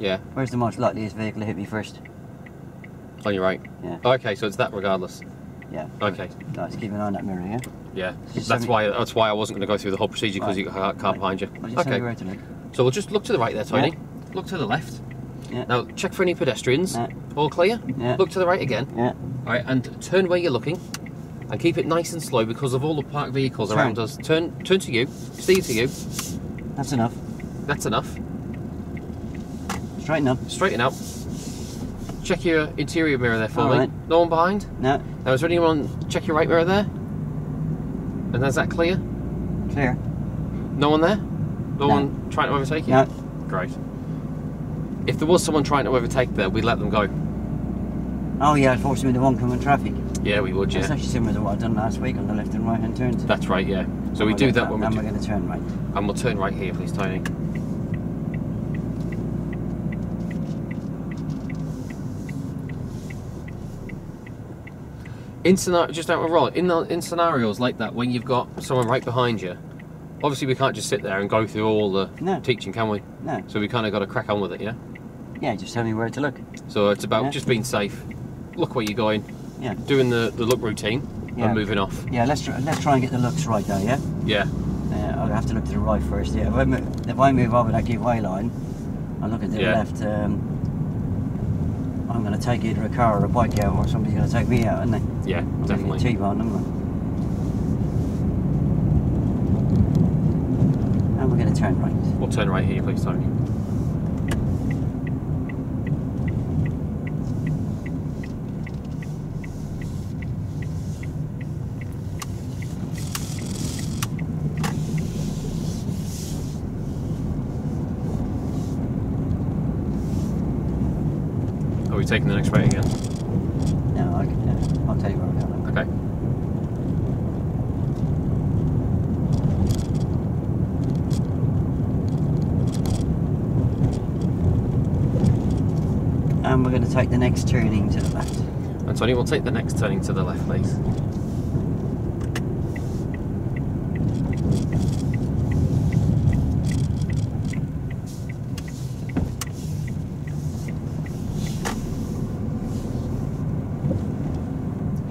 Yeah. Where's the most likeliest vehicle to hit me first? On your right. Yeah. Okay, so it's that regardless. Yeah. Okay. Nice, keep an eye on that mirror, yeah? Yeah. Just That's why I wasn't going to go through the whole procedure because Right. you got a car behind you. Well, just tell me where to look. So we'll just look to the right there, Tony. Yeah. Look to the left. Yeah. Now check for any pedestrians. Yeah. All clear? Yeah. Look to the right again. Yeah. Alright, and turn where you're looking. And keep it nice and slow because of all the parked vehicles around us. Turn to you. Steer to you. That's enough. That's enough. Straighten up. Straighten out. Check your interior mirror there for me. Alright. No one behind? No. Now is there anyone, check your right mirror there? And is that clear? Clear. No one there? No one trying to overtake you? No. Great. If there was someone trying to overtake there, we'd let them go. Oh yeah, force me into oncoming traffic. Yeah, we would, That's yeah. actually similar to what I've done last week on the left and right hand turns. That's right, yeah. So we do that when we And do. we're going to turn right. And we'll turn right here, please, Tony. In just out of roll. In scenarios like that, when you've got someone right behind you, obviously we can't just sit there and go through all the teaching, can we? No. So we kind of got to crack on with it, yeah. Yeah, just tell me where to look. So it's about just being safe. Look where you're going. Yeah. Doing the look routine and moving off. Yeah, let's try and get the looks right though, yeah? Yeah. I'll have to look to the right first, yeah. If I move over that giveaway line, I'll look at the left, I'm going to take either a car or a bike out, or somebody's going to take me out, aren't they? Yeah, definitely. T-bone, aren't we? And we're going to turn right. We'll turn right here, please, Tony. Are we taking the next right again? No, I'll tell you where we're going. Okay. And we're going to take the next turning to the left. And Tony, we'll take the next turning to the left, please.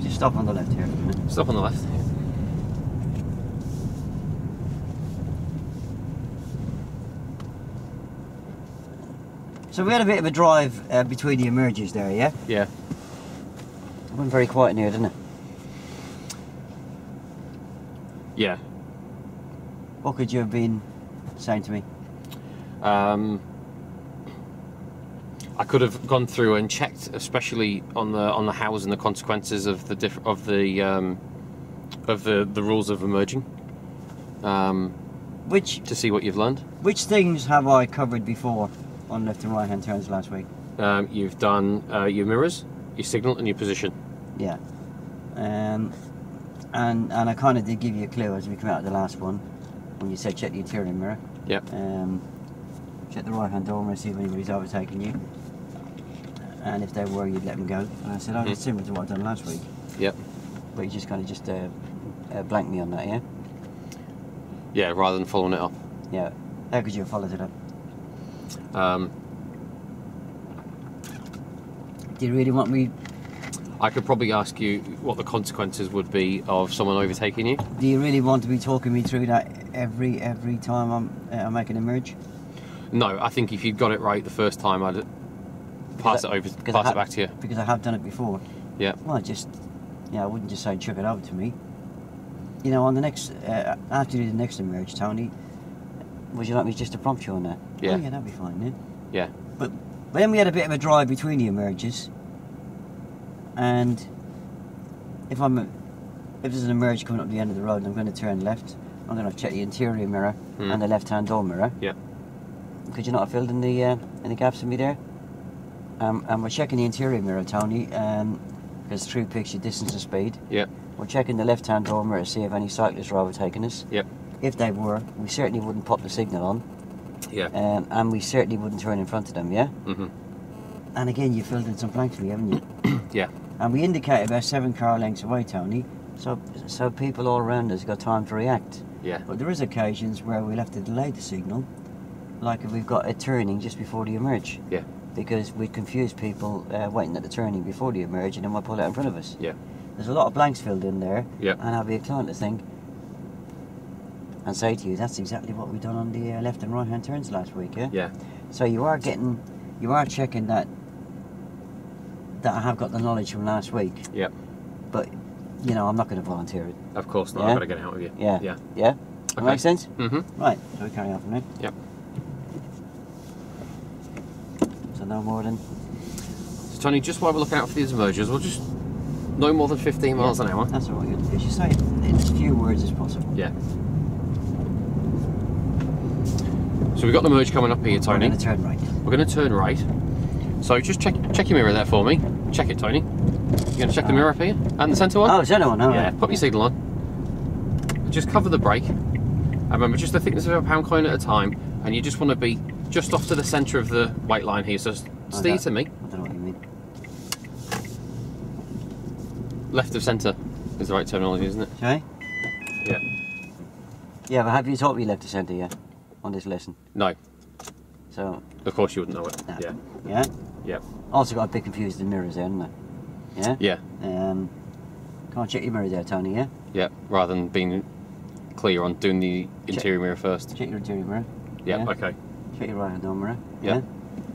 Just stop on the left here for a minute. Stop on the left. So we had a bit of a drive between the emerges there, yeah? Yeah. It went very quiet in here, didn't it? Yeah. What could you have been saying to me? I could have gone through and checked, especially on the hows and the consequences of the rules of emerging. To see what you've learned. Which things have I covered before on left and right hand turns last week? You've done your mirrors, your signal, and your position. Yeah. And I kind of did give you a clue as we come out of the last one when you said check the interior mirror. Yep. Check the right hand door and see if anybody's overtaking you. And if they were, you'd let them go. And I said, oh, it's similar to what I've done last week. Yep. But you just kind of blanked me on that, yeah? Yeah, rather than following it up. Yeah. How could you have followed it up? Do you really want me? I could probably ask you what the consequences would be of someone overtaking you. Do you really want to be talking me through that every time I'm making a merge? No, I think if you got it right the first time, I'd pass it back to you. Because I have done it before. Yeah. Well, I wouldn't just say chuck it over to me. You know, on the next, after you do the next emerge, Tony, would you like me just to prompt you on that? Yeah. Oh, yeah, that'd be fine, yeah. Yeah. But then we had a bit of a drive between the emerges, and if there's an emerge coming up the end of the road and I'm going to turn left, I'm going to check the interior mirror and the left-hand door mirror. Yeah. Could you not have filled in the gaps in me there? And we're checking the interior mirror, Tony, because through picks your distance and speed. Yeah. We're checking the left-hand door mirror to see if any cyclists are overtaking us. Yep. If they were, we certainly wouldn't pop the signal on. Yeah. And we certainly wouldn't turn in front of them, yeah? Mm-hmm. And again, you filled in some blanks for me, haven't you? Yeah. And we indicated about 7 car lengths away, Tony, so people all around us got time to react. Yeah. But there is occasions where we'll have to delay the signal like if we've got a turning just before the emerge. Yeah. Because we confuse people waiting at the turning before the emerge and then we'll pull out in front of us. Yeah. There's a lot of blanks filled in there. Yeah. And I'll be inclined to think and say to you, that's exactly what we done on the left and right hand turns last week, yeah? Yeah. So you are checking that I have got the knowledge from last week. Yeah. But, you know, I'm not going to volunteer it. Of course not. Yeah? I've got to get it out of you. Yeah. Yeah. Yeah? That Okay. makes sense? Mm-hmm. Right, so we carry on from there. Yep. So no more than... So Tony, just while we're looking out for these emergers, we'll just no more than 15 miles an hour. That's all we're going to do. Just say it in as few words as possible. Yeah. So we've got the merge coming up here, Tony. We're going to turn right. We're going to turn right. So just check your mirror there for me. Check it, Tony. You're going to check the mirror up here? And the centre one? Oh, the centre one, all Yeah, right. put your signal on. Just cover the brake. And remember, just the thickness of a pound coin at a time. And you just want to be just off to the centre of the weight line here. So steer to me. I don't know what you mean. Left of centre is the right terminology, isn't it? Okay? Yeah. Yeah, but have you taught me left to centre yet on this lesson? No. So, Of course you wouldn't know it. No. Yeah. yeah? Yeah. Also got a bit confused in mirrors there, haven't I? Yeah? Yeah. Can't check your mirror there, Tony, yeah? Yeah. Rather than being clear on doing the interior mirror first. Check your interior mirror. Yeah. Yeah. Okay. Check your right hand door mirror. Yeah.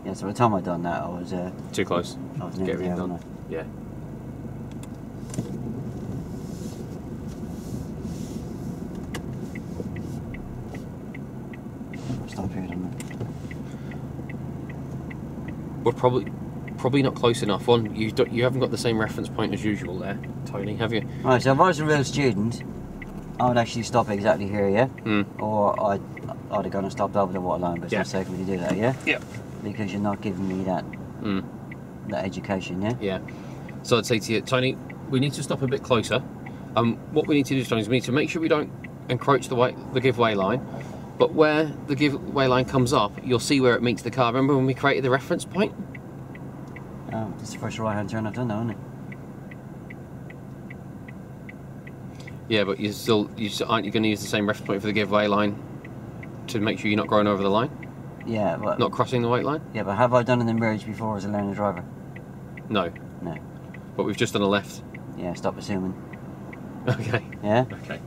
Yeah, so by the time I'd done that, I was Too close. nearly Get there, everything wasn't done. Yeah. I? Stop here, didn't We're probably not close enough. One, you haven't got the same reference point as usual there, Tony, have you? I? Right, so if I was a real student, I would actually stop exactly here, yeah? Hmm. Or I'd have gone and stopped over the water line, but it's Yeah. not safe for me to do that, yeah? Yeah. Because you're not giving me that Mm. that education, yeah? Yeah. So I'd say to you, Tony, we need to stop a bit closer. What we need to do, Tony, is we need to make sure we don't encroach the giveaway line. But where the giveaway line comes up, you'll see where it meets the car. Remember when we created the reference point? Oh, it's the first right hand turn I've done now, isn't it? Yeah, but aren't you going to use the same reference point for the giveaway line to make sure you're not going over the line, Yeah, but not crossing the white line? yeah, but have I done an emerge before as a learning driver? No, No. but we've just done a left. Yeah, stop assuming. Okay. Yeah? Okay.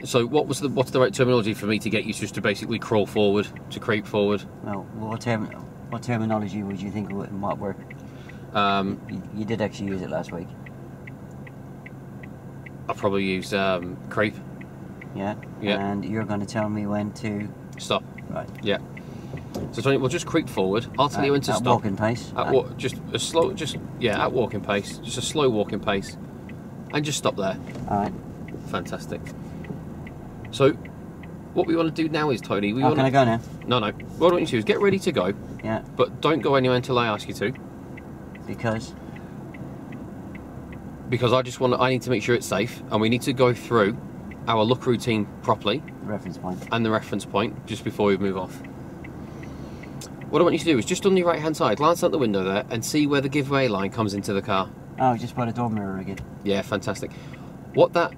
So what's the right terminology for me to get you just to basically crawl forward, to creep forward? Well, what terminology would you think might work? You did actually use it last week. I'll probably use creep. Yeah? Yeah. And you're going to tell me when to... Stop. Right. Yeah. So Tony, we'll just creep forward. I'll tell you when to at stop. walking pace. At walking pace. Just a slow walking pace, and just stop there. Alright. Fantastic. So, what we want to do now is, Tony, Can I go now? No. What I want you to do is get ready to go, Yeah. but don't go anywhere until I ask you to, Because... because I need to make sure it's safe, and we need to go through our look routine properly Reference point. and the reference point just before we move off. What I want you to do is just on your right hand side, glance out the window there and see where the giveaway line comes into the car. Oh, just by the door mirror again. Yeah, fantastic. What that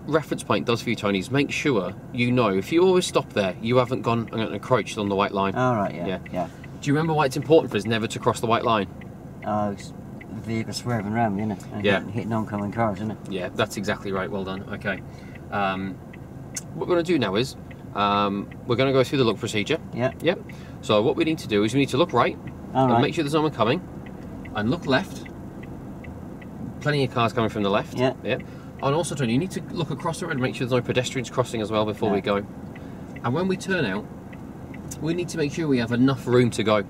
reference point does for you, Tony, is make sure you know if you always stop there, you haven't gone and encroached on the white line. Alright, Yeah. yeah. Do you remember why it's important for us never to cross the white line? It's the vehicle swerving around me, innit? And Yeah. hitting oncoming cars, innit? Yeah, that's exactly right. Well done. Okay. What we're going to do now is we're going to go through the look procedure. Yeah. Yep. So what we need to do is we need to look right and Alright. make sure there's no one coming, and look left. Plenty of cars coming from the left. Yeah. Yep. And also, Tony, you need to look across the road and make sure there's no pedestrians crossing as well before we go. And when we turn out, we need to make sure we have enough room to go.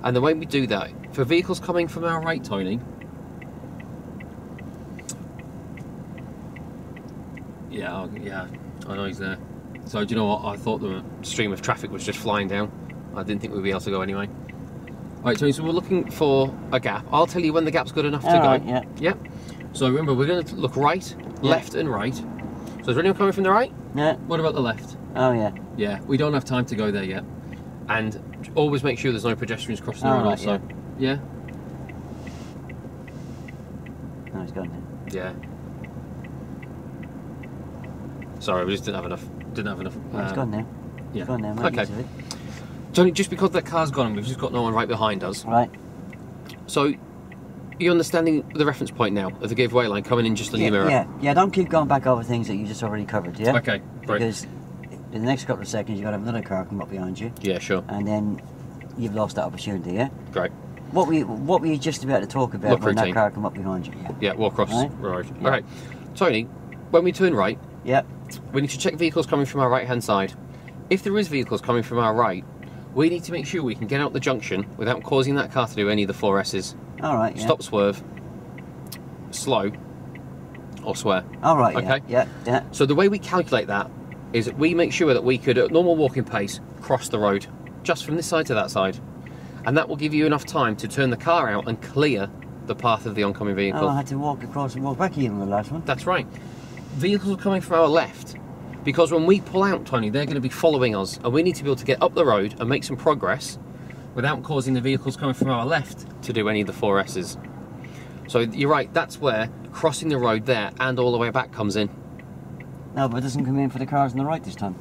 And the way we do that, for vehicles coming from our right, Tony, yeah, I know he's there. So do you know what? I thought the stream of traffic was just flying down. I didn't think we'd be able to go anyway. Right, Tony, so we're looking for a gap. I'll tell you when the gap's good enough to Alright, go. yeah. Yep. So remember, we're going to look right, left and right. So is there anyone coming from the right? Yeah. What about the left? Oh, yeah. Yeah, we don't have time to go there yet. And always make sure there's no pedestrians crossing the road Alright, also. Yeah? No, it's gone now. Yeah. Sorry, we just didn't have enough. It's gone now. Yeah. Go on then, make Okay. use of it. Tony, just because that car's gone and we've just got no one right behind us. Right. So, you're understanding the reference point now of the giveaway line coming in just on your mirror? Yeah, don't keep going back over things that you just already covered, yeah? Okay, great. Because in the next couple of seconds you've got to have another car come up behind you, Yeah, sure. and then you've lost that opportunity, yeah? Great. What were you just about to talk about Look when routine. that car come up behind you? Yeah. Yeah, walk across Right. road. Yeah. Okay. Tony, when we turn right, Yep. we need to check vehicles coming from our right-hand side. If there is vehicles coming from our right, we need to make sure we can get out the junction without causing that car to do any of the 4S's. All right. Yeah. Stop, swerve, slow, or swear. All right. Okay. Yeah. Yeah. So the way we calculate that is that we make sure that we could, at normal walking pace, cross the road, just from this side to that side. And that will give you enough time to turn the car out and clear the path of the oncoming vehicle. Oh, I had to walk across and walk back even the last one. That's right. Vehicles are coming from our left, because when we pull out, Tony, they're going to be following us, and we need to be able to get up the road and make some progress without causing the vehicles coming from our left to do any of the 4S's. So you're right, that's where crossing the road there and all the way back comes in. No, but it doesn't come in for the cars on the right this time.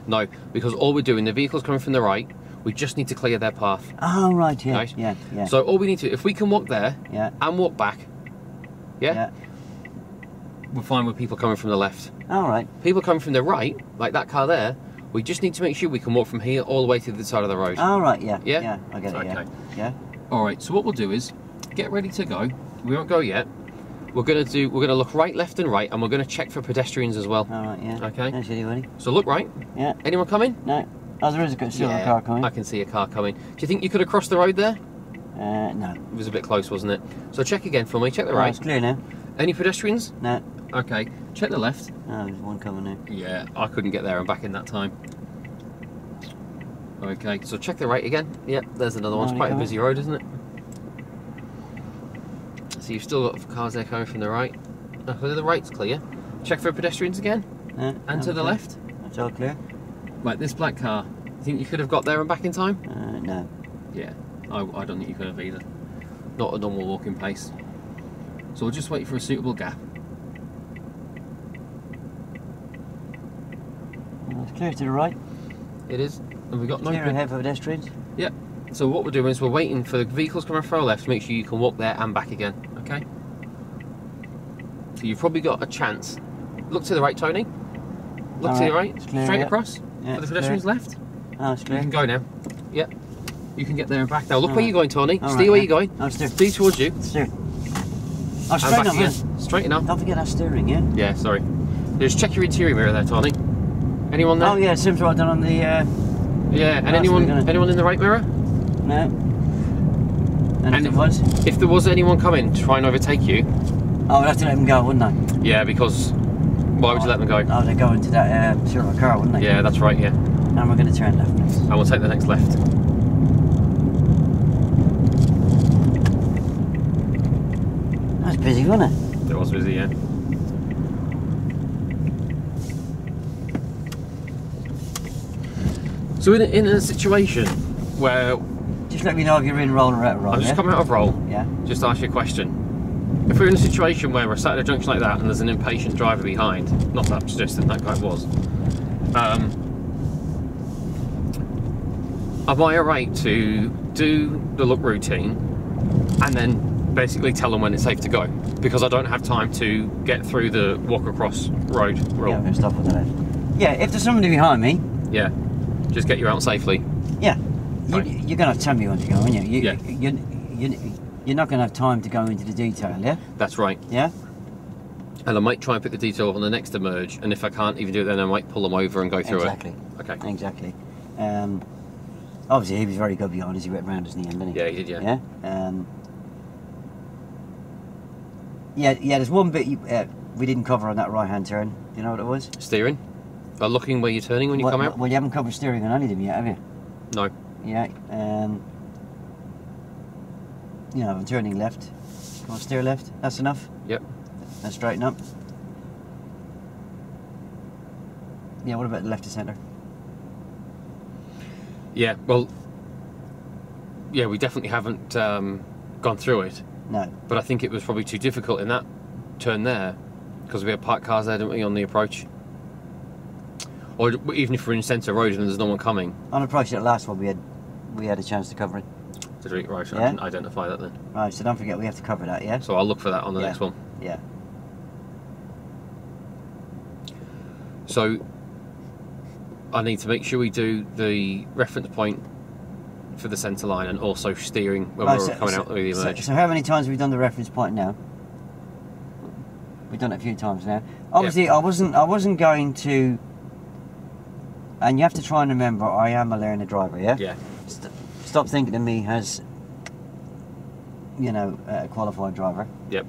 No, because all we're doing, the vehicles coming from the right, we just need to clear their path. Oh, right. Yeah. Right. Yeah. Yeah. So all we need to, if we can walk there Yeah. and walk back, yeah, Yeah. we're fine with people coming from the left. All right. People coming from the right, like that car there, we just need to make sure we can walk from here all the way to the side of the road. All right. Yeah. Yeah? Yeah. I get it. Yeah. Okay. Yeah. All right, so what we'll do is get ready to go. We won't go yet. We're gonna look right, left, and right, and we're gonna check for pedestrians as well. All right. Yeah. Okay. That's anybody. So look right. Yeah. Anyone coming? No. Oh, there is a silver car coming. I can see a car coming. Do you think you could have crossed the road there? No. It was a bit close, wasn't it? So check again for me. Check the Oh, right. it's clear now. Any pedestrians? No. Okay. Check the left. Oh, there's one coming now. Yeah, I couldn't get there and back in that time. Okay, so check the right again. Yep, there's another one. It's quite a busy road, isn't it? So you've still got cars there coming from the right. Oh, the right's clear. Check for pedestrians again. No. And to the clear. left. That's all clear. Right, this black car. You think you could have got there and back in time? No. Yeah, I don't think you could have either. Not at normal walking pace. So we'll just wait for a suitable gap. Well, it's clear to the right. It is. And we've got no... Clear ahead for pedestrians. Yep. So what we're doing is we're waiting for the vehicles coming from our left to make sure you can walk there and back again. Okay? So you've probably got a chance. Look to the right, Tony. Look to the right. It's clear, Straight yeah. across. Yeah, For the it's pedestrians clear. left. Oh, it's You clear. can go now. Yep. You can get there and back now. Look All where right. you're going, Tony. All Steer right, where yeah. you're going. Oh, steer. Steer towards you. Steer. Oh, And straight back up, again. man. Straight enough. Don't forget that steering, yeah? Yeah, sorry. Just check your interior mirror there, Tony. Anyone there? Oh, yeah, it seems right down on the... Yeah, and That's anyone we're gonna- anyone in the right mirror? No. And if And it was? If there was anyone coming to try and overtake you, Oh, we'd have to let them go, wouldn't I? yeah, because why would you let them go? Oh, they'd go into that silver car, wouldn't they? Yeah, that's right, yeah. And we're going to turn left. And we'll take the next left. That was busy, wasn't it? It was busy, yeah. So in a situation where Just let me know if you're in roll or out of roll, I've just yeah? come out of roll, Yeah. just to ask you a question. If we're in a situation where we're sat at a junction like that and there's an impatient driver behind, not that I'm suggesting that guy was, am I alright to do the look routine and then basically tell them when it's safe to go? Because I don't have time to get through the walk across road rule. Yeah, we're going to stop at the left. Yeah, if there's somebody behind me, Yeah. Just get you out safely. yeah, Right. you're going to tell me when to go, aren't you? Yeah. You're not going to have time to go into the detail, yeah? That's right. Yeah? And I might try and put the detail on the next emerge, and if I can't even do it, then I might pull them over and go through Exactly. it. Okay. Exactly. Obviously, he was very good behind us. He went round us in the end, didn't he? Yeah, he did, yeah. Yeah, there's one bit we didn't cover on that right-hand turn. Do you know what it was? Steering. Looking where you're turning when you come out? Well, you haven't covered steering on any of them yet, have you? No. Yeah. You know, I'm turning left. Come on, steer left. That's enough. Yep. Then straighten up. Yeah, what about the left of centre? Yeah, well, yeah, we definitely haven't gone through it, No. but I think it was probably too difficult in that turn there because we had parked cars there, didn't we, on the approach? Or even if we're in centre road and there's no one coming. On approach that last one, we had a chance to cover it. Did we? Right, so I Yeah. didn't identify that then. Right, so don't forget we have to cover that, yeah? So I'll look for that on the Yeah. next one. Yeah. So I need to make sure we do the reference point for the centre line and also steering when Right, we're coming out of the emerge. So how many times have we done the reference point now? We've done it a few times now. Obviously, I wasn't going to. And you have to try and remember, I am a learner driver, yeah? Yeah. Stop thinking of me as, you know, a qualified driver. Yep.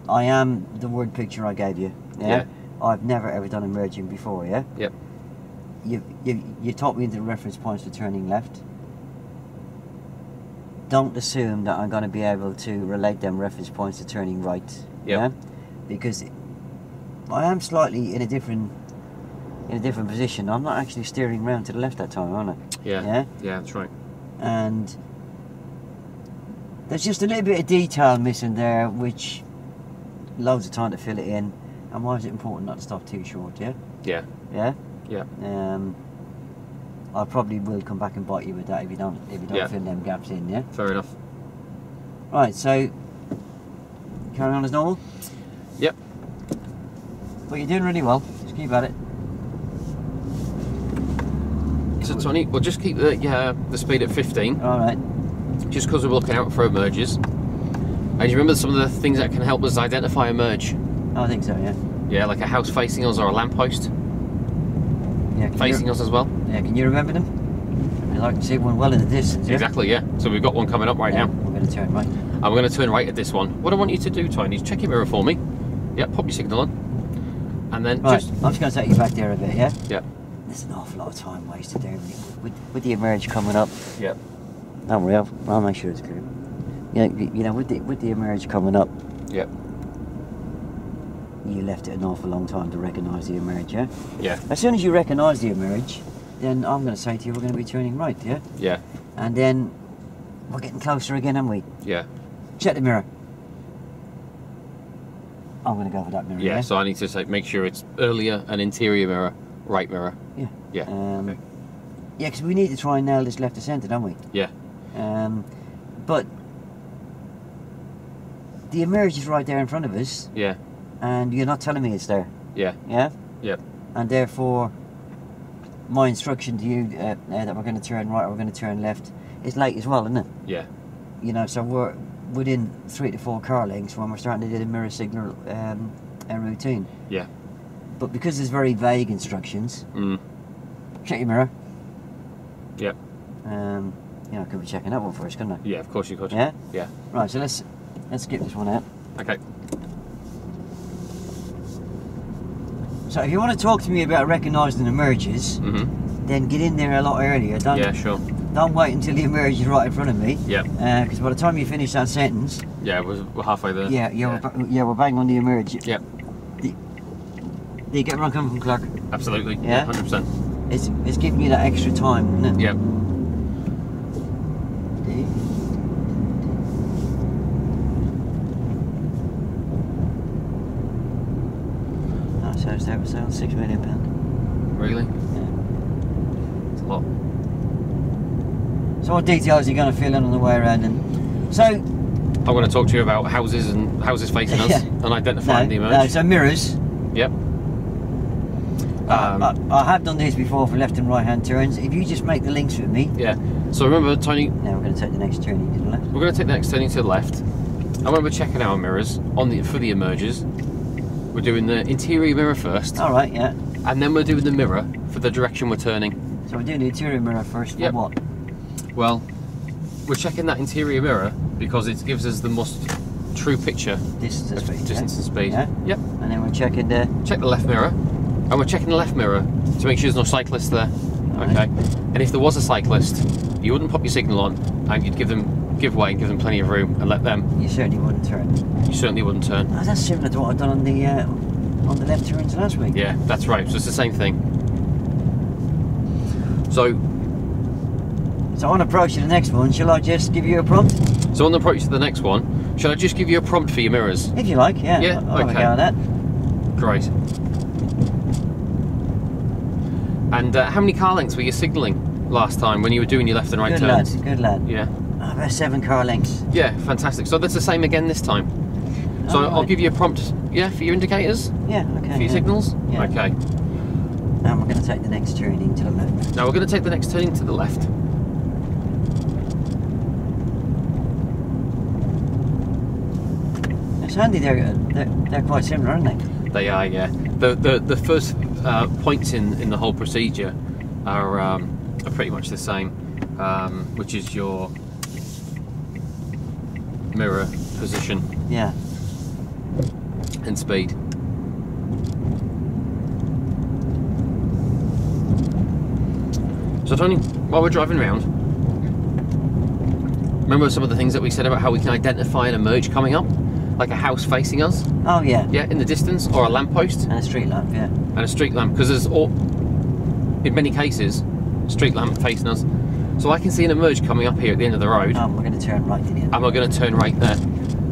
I am the word picture I gave you. Yeah. Yeah. I've never ever done emerging before. Yeah. Yep. You taught me the reference points for turning left. Don't assume that I'm going to be able to relate them reference points to turning right. Yep. Yeah. Because I am slightly in a different position. I'm not actually steering round to the left that time, am I? Yeah. Yeah. Yeah, that's right. And there's just a little bit of detail missing there, which loads of time to fill it in. And why is it important not to stop too short? Yeah. Yeah. Yeah. Yeah. I probably will come back and bite you with that if you don't Yeah. fill them gaps in. Yeah. Fair enough. Right. So carry on as normal. Yep. But you're doing really well. Just keep at it. So Tony, we'll just keep the speed at 15, All right. just because we're looking out for emerges. And you remember some of the things that can help us identify a merge? I think so. Yeah. Yeah, like a house facing us or a lamppost Yeah. facing us as well. Yeah. Can you remember them? I can see one well in the distance. Yeah? Exactly, yeah. So we've got one coming up right Yeah, now. We're going to turn right. And we're going to turn right at this one. What I want you to do, Tony, is check your mirror for me. Yep, pop your signal on. And then Right. just... I'm just going to take you back there a bit. Yeah. Yep. There's an awful lot of time wasted there with the emerge coming up. Yep. Don't worry, I'll make sure it's clear. Yeah, you know, with the emerge coming up, Yep. you left it an awful long time to recognise the emerge, yeah? Yeah. As soon as you recognise the emerge, then I'm going to say to you we're going to be turning right, yeah? Yeah. And then we're getting closer again, aren't we? Yeah. Check the mirror. I'm going to go for that mirror, Yeah, yeah? so I need to say, make sure it's earlier an interior mirror, right mirror. Yeah. Yeah. Okay. Yeah, because we need to try and nail this left to centre, don't we? Yeah. But the emerge is right there in front of us, Yeah. and you're not telling me it's there, Yeah. yeah? Yep. And therefore, my instruction to you that we're going to turn right or we're going to turn left is late as well, isn't it? Yeah. You know, so we're within 3 to 4 car lengths when we're starting to do the mirror signal routine. Yeah. But because there's very vague instructions, Mm. check your mirror. Yep. You know, I could be checking that one first, couldn't I? Yeah, of course you could. Yeah? Yeah. Right, so let's skip this one out. Okay. So if you want to talk to me about recognising emerges, Mm-hmm. then get in there a lot earlier. Yeah, sure. Don't wait until the emerge is right in front of me. Yep. Because by the time you finish that sentence, Yeah, we're halfway there. we're bang on the emerge. Yep. Do you get where I'm coming from, Clark? Absolutely. Yeah? 100%. It's giving you that extra time, isn't it? Yep. Oh, so it's over sale, £6 million. Really? Yeah. It's a lot. So what details are you going to fill in on the way around? And so I'm going to talk to you about houses and houses facing us Yeah. and identifying the no, emerge. so mirrors. Yep. I have done this before for left and right hand turns. If you just make the links with me, Yeah. So remember, Tony, now we're going to take the next turning to the left. we're going to take the next turning to the left. And when we're checking our mirrors for the emerges, we're doing the interior mirror first, All right, yeah. and then we're doing the mirror for the direction we're turning. So we're doing the interior mirror first. Yep. For what? Well, we're checking that interior mirror because it gives us the most true picture Distance and of speed. distance and speed. Yeah. Yep. And then we're checking the. Check the left mirror, and we're checking the left mirror to make sure there's no cyclist there. Right. Okay. And if there was a cyclist, you wouldn't pop your signal on, and you'd give way and give them plenty of room and let them. You certainly wouldn't turn. You certainly wouldn't turn. Oh, that's similar to what I've done on the left turns last week. Yeah, that's right. So it's the same thing. So on approach to the next one, shall I just give you a prompt? So on the approach to the next one, shall I just give you a prompt for your mirrors? If you like, yeah. Yeah, I'll have a okay. go at that. Great. And how many car lengths were you signalling last time when you were doing your left and right Good turns? lad, good lad. Yeah. Oh, about 7 car lengths. Yeah, fantastic. So that's the same again this time. So Oh, I'll right. give you a prompt, yeah, for your indicators, Yeah, okay. for your yeah. signals. Yeah. Okay. Now we're going to take the next turning to the left. Now we're going to take the next turning to the left. It's handy, they're quite similar, aren't they? They are, yeah. The first points in the whole procedure are pretty much the same, which is your mirror position Yeah. and speed. So Tony, while we're driving around, remember some of the things that we said about how we can identify an emerge coming up? Like a house facing us, Oh, yeah. yeah, in the distance, or a lamppost And a street lamp, yeah. and a street lamp, because there's in many cases, street lamp facing us. So I can see an emerge coming up here at the end of the road, Oh, we're going to turn right to the end. and we're going to turn right there.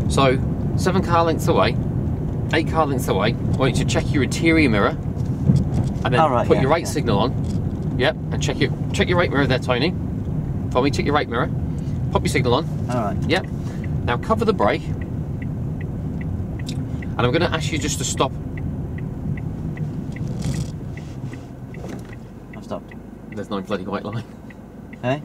So 7 car lengths away, 8 car lengths away, I want you to check your interior mirror, and then Oh, right, put yeah, your right yeah. signal on. Yep, and check your right mirror there, Tony. For me, check your right mirror. Pop your signal on. All right. Yep. Now cover the brake, and I'm going to ask you just to stop. I've stopped. There's no bloody white line. Hey?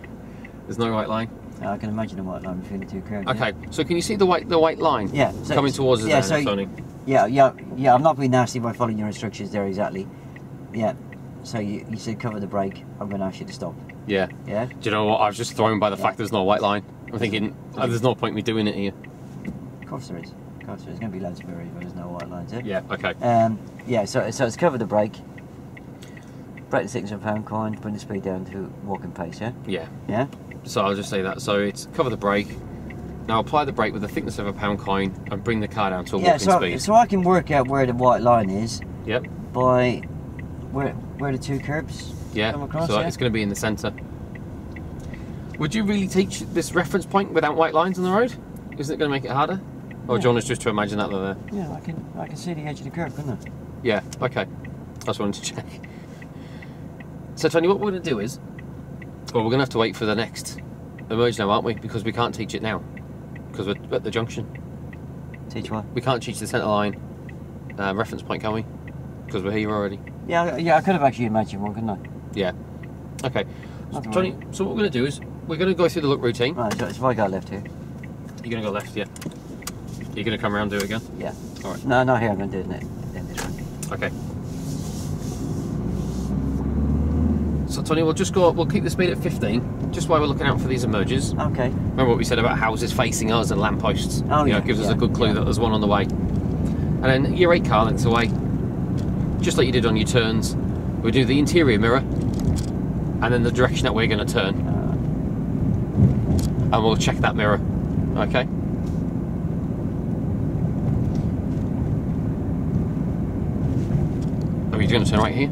There's no white line. Oh, I can imagine a white line between the two curves. Okay, so can you see the white line? Yeah. So, coming towards us yeah, there, so, Tony. Yeah, I'm not being nasty by following your instructions there exactly. Yeah. So you said cover the brake. I'm going to ask you to stop. Yeah. Yeah? Do you know what? I was just thrown by the fact there's no white line. I'm thinking, there's no point me doing it here. Of course there is. Of course there is. There's going to be loads of areas where there's no white lines, Yeah. Okay. Yeah, so it's cover the brake. Brake the signals of pound coin, bring the speed down to walking pace, yeah? Yeah. Yeah? So I'll just say that. So it's cover the brake. Now apply the brake with the thickness of a pound coin and bring the car down to a walking speed. So I can work out where the white line is Yep. by where the two curbs Yeah. come across, So yeah? it's going to be in the centre. Would you really teach this reference point without white lines on the road? Isn't it going to make it harder? Or do you want us just to imagine that they're there? Yeah, I can see the edge of the curb, couldn't I? Yeah, okay. I just wanted to check. So Tony, what we're going to do is, well, we're going to have to wait for the next emerge now, aren't we? Because we can't teach it now. Because we're at the junction. Teach what? We can't teach the centre line reference point, can we? Because we're here already. Yeah, I could have actually imagined one, couldn't I? Yeah. Okay. Not to Tony, worry. so what we're going to do is, we're going to go through the look routine. Right, so if I go left here. You're going to go left, yeah. You're going to come around and do it again? Yeah. Alright. No, not here, I'm going to do it in this one. Okay. So Tony, we'll keep the speed at 15, just while we're looking out for these emerges. Okay. Remember what we said about houses facing us and lampposts? Oh, You know, yeah, it gives us yeah, a good clue yeah. that there's one on the way. And then you're 8 car lengths away, just like you did on your turns. We do the interior mirror, and then the direction that we're going to turn, and we'll check that mirror. Okay. Are we going to turn right here?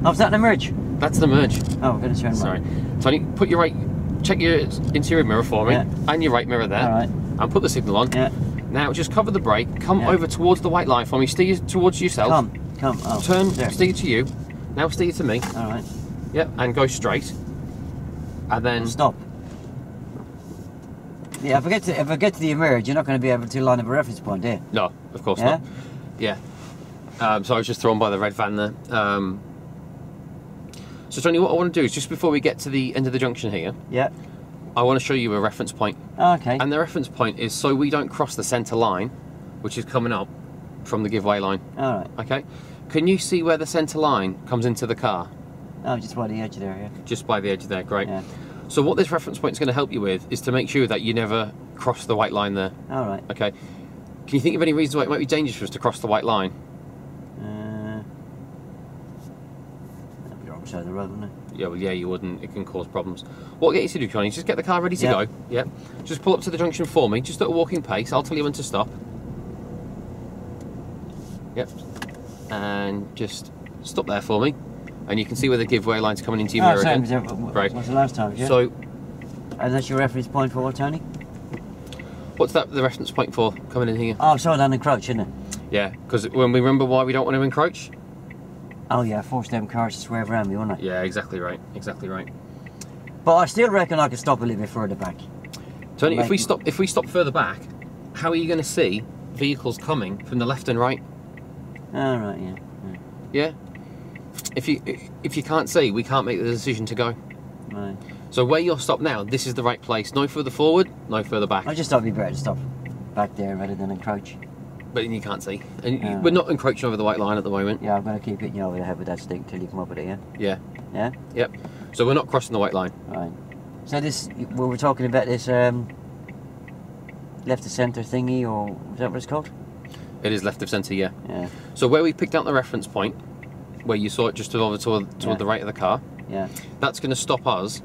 Oh, is that an emerge? That's the merge. Oh, we're going to turn Sorry, right. Tony. Put your right. Check your interior mirror for me, Yeah. and your right mirror there. All right. And put the signal on. Yeah. Now just cover the brake. Come Yeah. over towards the white line for me. Steer towards yourself. Come. Oh, Turn. there. Steer to you. Now steer to me. All right. Yep. And go straight. And then Stop. Yeah, if I get to the emerge, you're not going to be able to line up a reference point, are you? no, of course Yeah? not. Yeah. So I was just thrown by the red van there. So Tony, what I want to do is just before we get to the end of the junction here, Yeah. I want to show you a reference point. Oh, okay. And the reference point is so we don't cross the centre line, which is coming up from the giveaway line. All right. Okay? Can you see where the centre line comes into the car? Oh, just by the edge there, yeah. Just by the edge there, great. Yeah. So what this reference point is going to help you with is to make sure that you never cross the white line there. All right. Okay? Can you think of any reasons why it might be dangerous for us to cross the white line? That'd be wrong side of the road, wouldn't it? Yeah, well, yeah, you wouldn't. It can cause problems. What I'll get you to do, Johnny, is just get the car ready to Yeah. go. Yep. Just pull up to the junction for me, just at a walking pace. I'll tell you when to stop. Yep. And just stop there for me. And you can see where the giveaway line's coming into your mirror same again. as Right. what's the last time, yeah? So, And that's your reference point for what, Tony? what's that the reference point for coming in here? Oh, so I don't encroach, isn't it? Yeah, because when we remember why we don't want to encroach? Oh yeah, I forced them cars to swerve around me, wouldn't I? Yeah, exactly right. Exactly right. But I still reckon I could stop a little bit further back. Tony, if we stop further back, how are you going to see vehicles coming from the left and right? Oh right, yeah. Yeah. If you can't see, we can't make the decision to go. Right. So where you're stopped now, this is the right place. No further forward, no further back. I just thought it'd be better to stop back there rather than encroach. But you can't see. And we're not encroaching over the white line at the moment. Yeah, I'm going to keep hitting you over the head with that stick till you come up with it, yeah? Yeah. Yeah? Yep. So we're not crossing the white line. Right. So this, we were talking about this left to centre thingy, or is that what it's called? It is left of centre, yeah. Yeah. So where we picked out the reference point, where you saw it just over toward the right of the car, yeah, that's going to stop us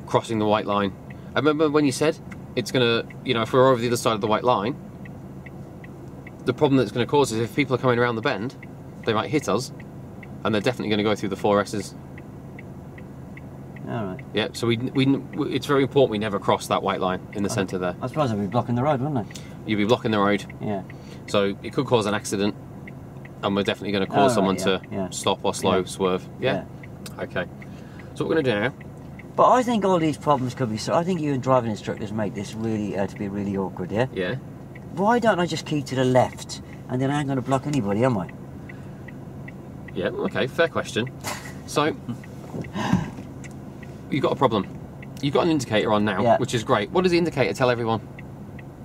crossing the white line. I remember when you said it's going to, you know, if we're over the other side of the white line, the problem that's going to cause is if people are coming around the bend, they might hit us, and they're definitely going to go through the 4S's. All right. Yeah, so it's very important we never cross that white line in the centre there. I suppose I'd be blocking the road, wouldn't I? You'd be blocking the road. Yeah. So it could cause an accident, and we're definitely going to cause someone to stop or slow, swerve. Yeah? Okay. So what we're going to do now... But I think all these problems could be... So I think you and driving instructors make this really to be really awkward, yeah? Yeah. Why don't I just keep to the left, and then I ain't going to block anybody, am I? Yeah, okay, fair question. So, you've got a problem. You've got an indicator on now, which is great. What does the indicator tell everyone?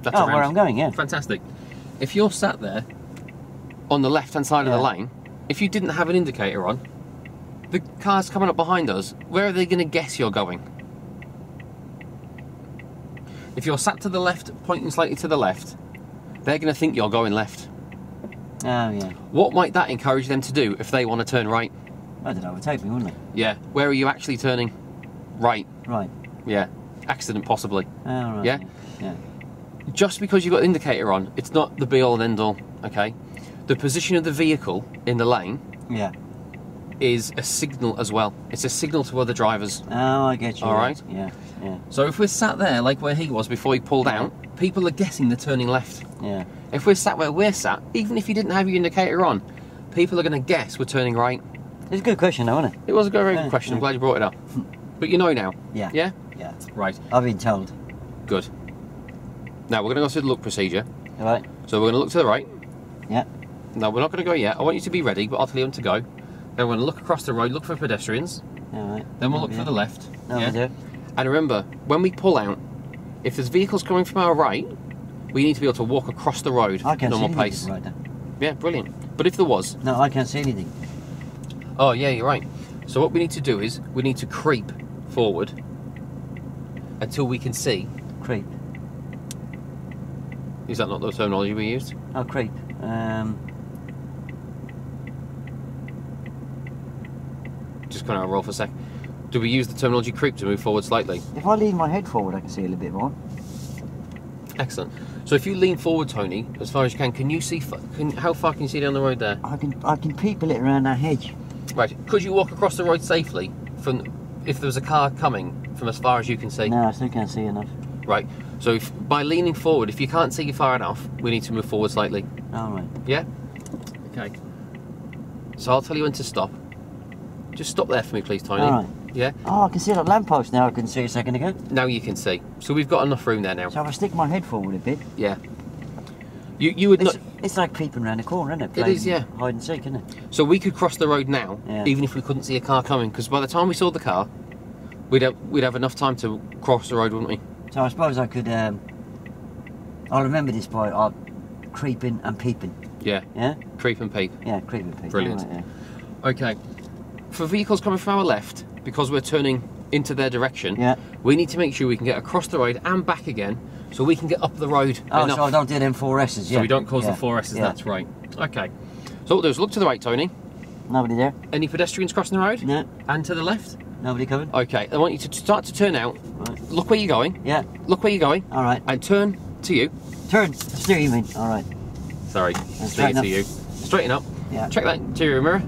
That's around. Where I'm going, yeah. Fantastic. If you're sat there on the left-hand side of the lane, if you didn't have an indicator on, the cars coming up behind us, where are they going to guess you're going? If you're sat to the left, pointing slightly to the left, they're going to think you're going left. Oh, yeah. What might that encourage them to do if they want to turn right? I don't know, it would take me, wouldn't it? Yeah. Where are you actually turning? Right. Right. Yeah. Accident, possibly. Oh, right. Yeah? Yeah. Just because you've got the indicator on, it's not the be-all and end-all, okay? The position of the vehicle in the lane is a signal as well. It's a signal to other drivers. Oh, I get you. All right? Yeah, yeah. So if we're sat there, like where he was before he pulled out, people are guessing they're turning left. Yeah. If we're sat where we're sat, even if you didn't have your indicator on, people are going to guess we're turning right. It's a good question, though, isn't it? It was a very good question. I'm glad you brought it up. But you know now. Yeah. Yeah? Yeah. Right. I've been told. Good. Now we're going to go through the look procedure. All right. So we're going to look to the right. Yeah. No, we're not going to go yet. I want you to be ready, but I'll tell you when to go. Then we're going to look across the road, look for pedestrians. All right. Then we'll look for the left. Yeah. And remember, when we pull out, if there's vehicles coming from our right, we need to be able to walk across the road I can't normal see pace. anything right now. Yeah, brilliant. But if there was... No, I can't see anything. Oh, yeah, you're right. So what we need to do is, we need to creep forward until we can see... Creep. Is that not the terminology we used? Oh, creep. Just kind of roll for a sec. Do we use the terminology creep to move forward slightly? If I lean my head forward, I can see a little bit more. Excellent. So if you lean forward, Tony, as far as you can you see? How far can you see down the road there? I can people it around that hedge. Right. Could you walk across the road safely from if there was a car coming from as far as you can see? No, I still can't see enough. Right. So by leaning forward, if you can't see far enough, we need to move forward slightly. All right. Yeah. Okay. So I'll tell you when to stop. Just stop there for me, please, Tony. All right. Yeah. Oh, I can see that lamppost now. I couldn't see a second ago. Now you can see. So we've got enough room there now. So if I stick my head forward a bit. Yeah. You would not. It's like peeping around the corner, isn't it? It is, yeah. Hide and seek, isn't it? So we could cross the road now, even if we couldn't see a car coming, because by the time we saw the car, we'd have enough time to cross the road, wouldn't we? So I suppose I could. I'll remember this by creeping and peeping. Yeah. Yeah. Creep and peep. Yeah, creep and peep. Brilliant. Right, Okay. For vehicles coming from our left, because we're turning into their direction, we need to make sure we can get across the road and back again, so we can get up the road. Oh, enough. so I don't do them 4S's, So we don't cause the 4S's, that's right. Okay. So what we'll do is look to the right, Tony. Nobody there. Any pedestrians crossing the road? No. And to the left? Nobody coming. Okay, I want you to start to turn out. Right. Look where you're going. Yeah. Look where you're going. All right. And turn to you. Turn. Steer, you mean. All right. Sorry. Steer to you. Straighten up. Yeah. Check that interior mirror.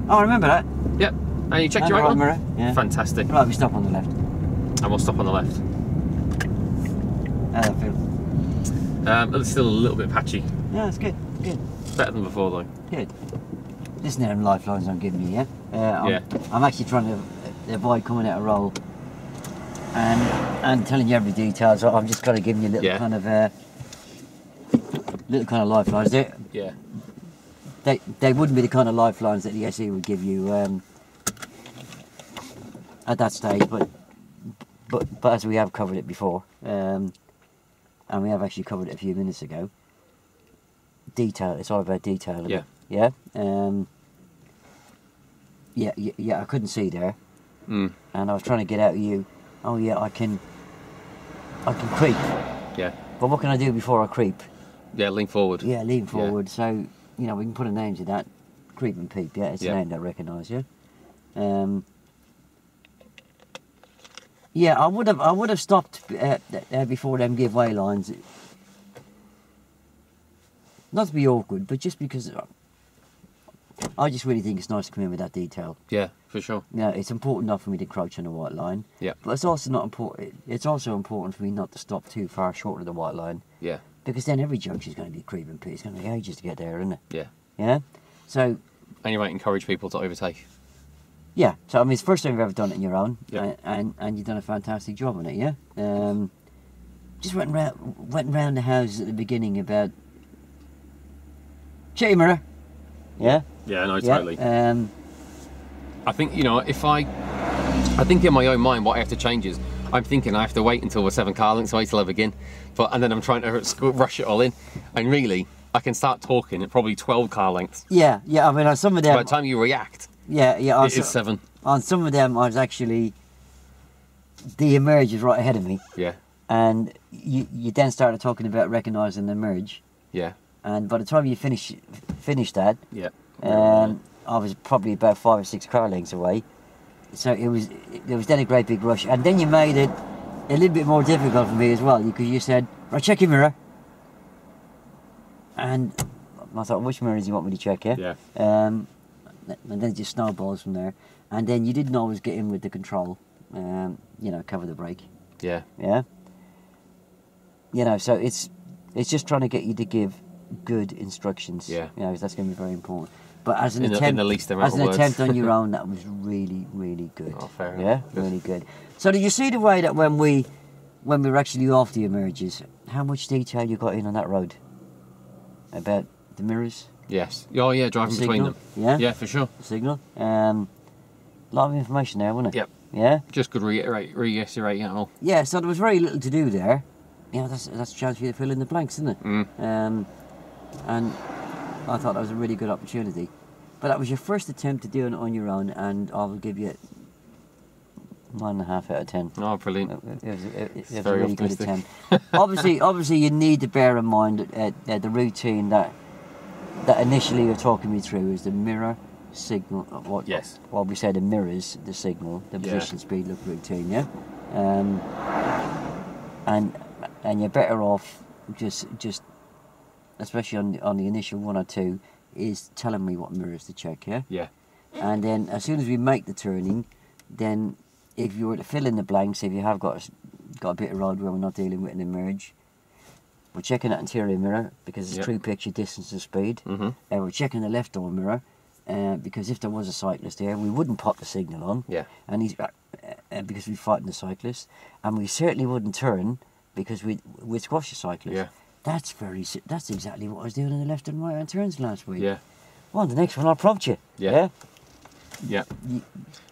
Oh, I remember that. Yep. And you checked your right one? mirror. Yeah. Fantastic. Right, we stop on the left. And we'll stop on the left. How's that feel? It's still a little bit patchy. Yeah, it's good. Good. Better than before, though. Good. Listen to them lifelines I'm giving you, yeah? Yeah. I'm actually trying to avoid coming out of roll and telling you every detail, so I'm just kind of giving you little kind of lifelines. Yeah. They wouldn't be the kind of lifelines that the SE would give you at that stage, but as we have covered it before, and we have actually covered it a few minutes ago. Detail. It's all about detail. Yeah. Yeah. Yeah. I couldn't see there, Mm. and I was trying to get out of you. Oh yeah, I can creep. Yeah. But what can I do before I creep? Yeah, lean forward. Yeah, lean forward. So we can put a name to that. Creep and peep. Yeah, it's a name that I recognise. Yeah. Yeah, I would have stopped before them giveaway lines. Not to be awkward, but just because I just really think it's nice to come in with that detail. Yeah, for sure. Yeah, it's important enough for me to crouch on the white line. Yeah. But it's also not important. It's also important for me not to stop too far short of the white line. Yeah. Because then every junction is going to be creep and peep. It's going to be ages to get there, isn't it? Yeah. Yeah. So. And you might encourage people to overtake. Yeah. So I mean, it's the first time you've ever done it on your own. Yeah. And you've done a fantastic job on it. Yeah. Just went round the houses at the beginning about. Check your mirror. Yeah. Yeah, no, totally. Yeah. I think, I think in my own mind what I have to change is, I'm thinking I have to wait until we're 7 car lengths away till I begin, and then I'm trying to rush it all in, and really, I can start talking at probably 12 car lengths. Yeah, I mean, on some of them... By the time you react, it is 7. On some of them, I was actually... The emerge is right ahead of me. Yeah. And you then started talking about recognising the emerge. Yeah. And by the time you finished that... Yeah. I was probably about 5 or 6 car lengths away. So there was then a great big rush. And then you made it a little bit more difficult for me as well, because you said, right, check your mirror. And I thought, which mirror do you want me to check, yeah? Yeah. And then it just snowballs from there. And then you didn't always get in with the control, cover the brake. Yeah. Yeah? So it's just trying to get you to give good instructions. Yeah. That's going to be very important. But as an attempt on your own, that was really, really good. Oh, fair enough. Yeah, Good. really good. So did you see the way that when we were actually off the emerges, how much detail you got in on that road? About the mirrors? Yes. Oh, yeah, driving between them. Yeah? Yeah, for sure. The signal? A lot of information there, wasn't it? Yep. Yeah? Just good reiterating it all. Yeah, so there was very little to do there. That's a chance for you to fill in the blanks, isn't it? Mm. And I thought that was a really good opportunity. But that was your first attempt to do it on your own, and I will give you 9.5 out of 10. Oh, brilliant. It was a very really good optimistic. attempt. obviously, you need to bear in mind the routine that initially you're talking me through is the mirror, signal. What we say, the mirrors, the signal, the position, speed, look, routine. Yeah. And you're better off just especially on the initial 1 or 2, is telling me what mirrors to check, yeah? Yeah. And then as soon as we make the turning, then if you were to fill in the blanks, if you have got a bit of road where we're not dealing with an emerge, we're checking that interior mirror because it's true picture, distance and speed. Mm-hmm. We're checking the left door mirror because if there was a cyclist there, we wouldn't pop the signal on. Yeah. And he's because we're fighting the cyclist, and we certainly wouldn't turn because we'd squash the cyclist. Yeah. That's exactly what I was doing in the left and right hand turns last week. Yeah. Well, the next one I'll prompt you. Yeah.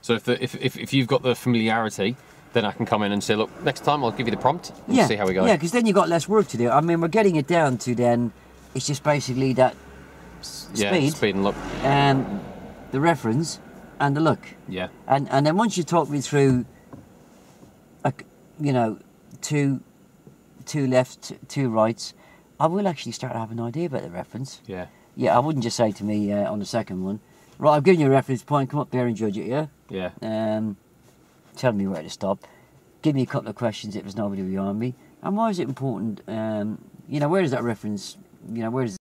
So if you've got the familiarity, then I can come in and say, look, next time I'll give you the prompt and see how we go. Yeah, because then you've got less work to do. I mean, we're getting it down to then, it's just basically that speed and look. The reference and the look. Yeah. And then once you talk me through, two lefts, 2 rights, I will actually start to have an idea about the reference. Yeah. Yeah, I wouldn't just say to me on the second one, right, I've given you a reference point, come up there and judge it, yeah? Yeah. Tell me where to stop. Give me a couple of questions if there's nobody behind me. And why is it important, where does that reference, where does